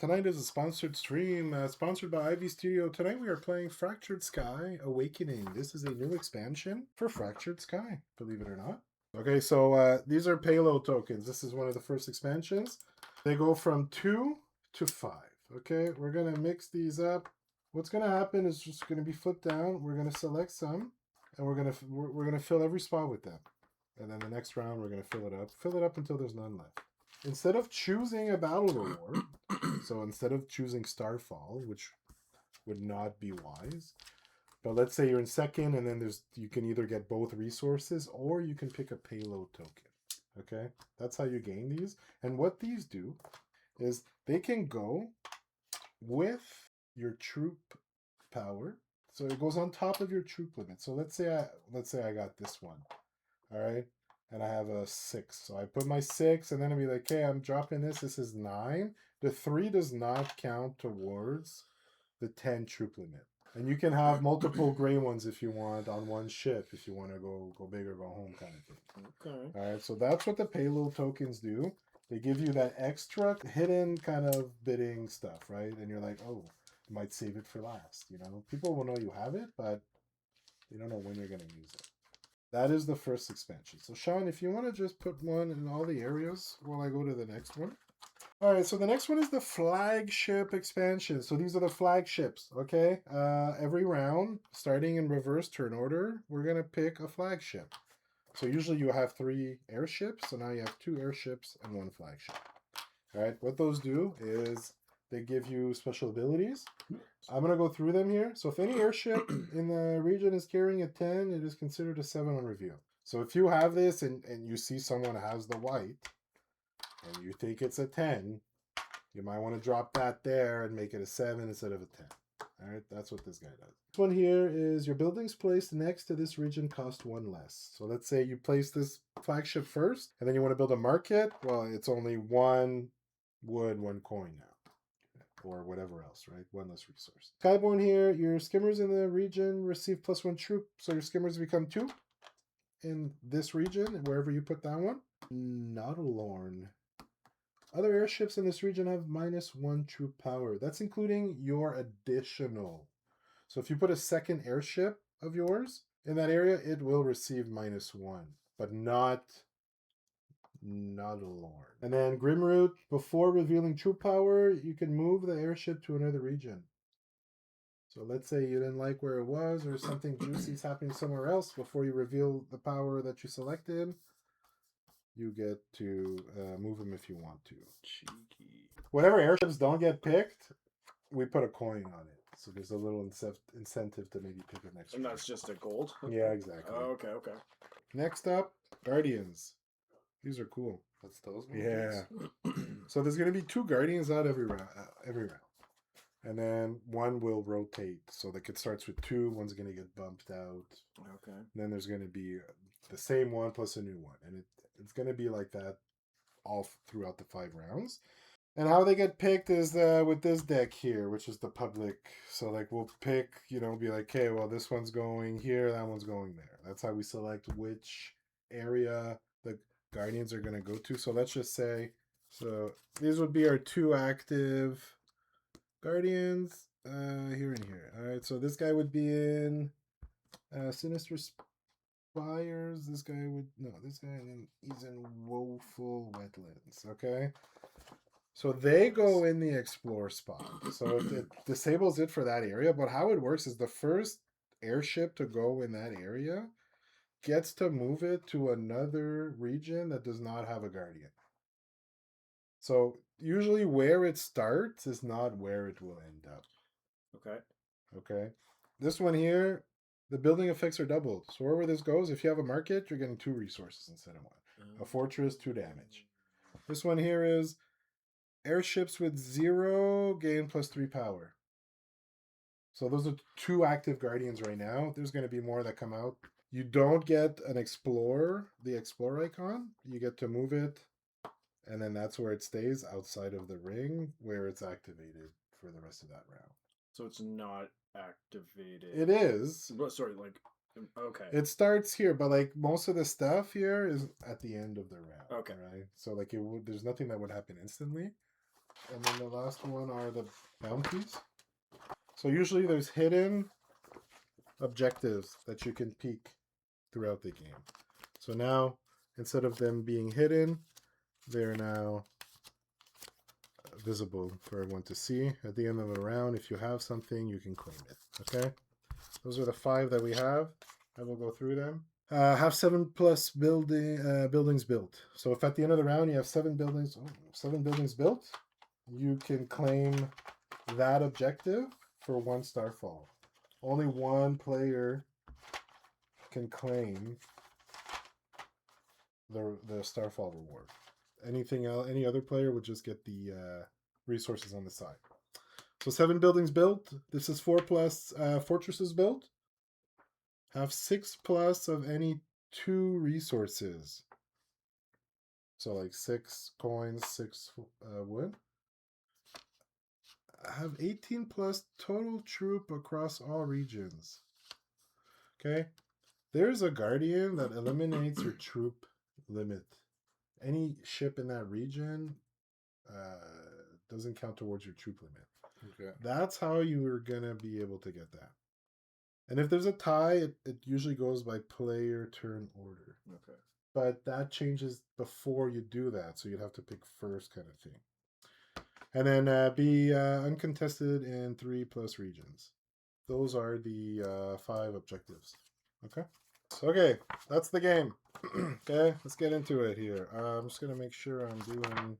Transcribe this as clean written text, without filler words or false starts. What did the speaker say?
Tonight is a sponsored stream, sponsored by Ivy Studio. Tonight we are playing Fractured Sky Awakening. This is a new expansion for Fractured Sky, believe it or not. Okay, so these are payload tokens. This is one of the first expansions. They go from 2 to 5. Okay, we're going to mix these up. What's going to happen is just going to be flipped down. We're going to select some, and we're going to fill every spot with them. And then the next round, we're going to fill it up until there's none left. Instead of choosing a battle reward, so instead of choosing Starfall, which would not be wise, but let's say you're in second, and then you can either get both resources or you can pick a payload token. Okay, that's how you gain these. And what these do is they can go with your troop power. So it goes on top of your troop limit. So let's say I got this one. All right. And I have a 6. So I put my 6, and then I'll be like, okay, I'm dropping this. This is 9. The 3 does not count towards the 10 troop limit. And you can have multiple gray ones if you want on one ship, if you want to go big or go home kind of thing. Okay. All right, so that's what the payload tokens do. They give you that extra hidden kind of bidding stuff, right? And you're like, oh, you might save it for last. You know, people will know you have it, but they don't know when you're going to use it. That is the first expansion. So Sean, if you want to just put one in all the areas while I go to the next one. All right, so the next one is the flagship expansion. So these are the flagships, okay? Every round, starting in reverse turn order, we're going to pick a flagship. So usually you have 3 airships, so now you have 2 airships and 1 flagship. All right, what those do is they give you special abilities. I'm going to go through them here. So if any airship in the region is carrying a 10, it is considered a 7 on review. So if you have this and you see someone has the white and you think it's a 10, you might want to drop that there and make it a 7 instead of a 10. All right, that's what this guy does. This one here is your buildings placed next to this region cost 1 less. So let's say you place this flagship first and then you want to build a market. Well, it's only 1 wood, 1 coin now. Or whatever else, right? 1 less resource. Skyborn here, your skimmers in the region receive +1 troop, so your skimmers become 2 in this region, wherever you put that one. Nautilorn. Other airships in this region have -1 troop power. That's including your additional. So if you put a second airship of yours in that area, it will receive -1, but not Nautilorn. And then Grimroot, before revealing true power, you can move the airship to another region. So let's say you didn't like where it was or something juicy is happening somewhere else before you reveal the power that you selected. You get to move them if you want to. Cheeky. Whatever airships don't get picked, we put a coin on it. So there's a little incentive to maybe pick it next And round. that's just a gold? Yeah, exactly. Oh, okay. Next up, Guardians. These are cool. That's those ones? Yeah. So there's going to be 2 Guardians out every round. And then 1 will rotate. So like it starts with 2, one's going to get bumped out. Okay. And then there's going to be the same one plus a new one. And it's going to be like that all throughout the 5 rounds. And how they get picked is with this deck here, which is the public. So like we'll pick, be like, okay, well this one's going here, that one's going there. That's how we select which area the Guardians are going to go to. So let's just say, so these would be our 2 active Guardians here and here. All right, so this guy would be in Sinister Spires. This guy he's in Woeful Wetlands. Okay, so they go in the explore spot. So it disables it for that area. But how it works is the first airship to go in that area gets to move it to another region that does not have a Guardian. So usually where it starts is not where it will end up. Okay. This one here, the building effects are doubled. So wherever this goes, if you have a market, you're getting 2 resources instead of 1. A fortress, 2 damage. This one here is airships with 0 gain +3 power. So those are 2 active Guardians right now. There's going to be more that come out. You don't get an Explorer, the Explorer icon. You get to move it, and then that's where it stays outside of the ring, where it's activated for the rest of that round. So it's not activated. It is. Sorry, okay. It starts here, but like most of the stuff here is at the end of the round. Okay. Right. So like there's nothing that would happen instantly. And then the last one are the bounties. So usually there's hidden objectives that you can peek throughout the game. So now, instead of them being hidden, they're now visible for everyone to see. At the end of the round, if you have something, you can claim it. Okay? Those are the 5 that we have. I will go through them. Have 7 plus buildings built. So if at the end of the round you have 7 buildings built, you can claim that objective for 1 starfall. Only 1 player can claim the starfall reward. Anything else, any other player would just get the resources on the side. So 7 buildings built. This is 4 plus fortresses built. Have 6 plus of any 2 resources. So like 6 coins, 6 wood. Have 18 plus total troop across all regions. Okay. There's a guardian that eliminates your troop limit. Any ship in that region doesn't count towards your troop limit. Okay. That's how you are going to be able to get that. And if there's a tie, it usually goes by player turn order. Okay. But that changes before you do that, so you'd have to pick first kind of thing. And then be uncontested in 3 plus regions. Those are the 5 objectives. Okay? Okay, that's the game. Okay, let's get into it here. I'm just going to make sure I'm doing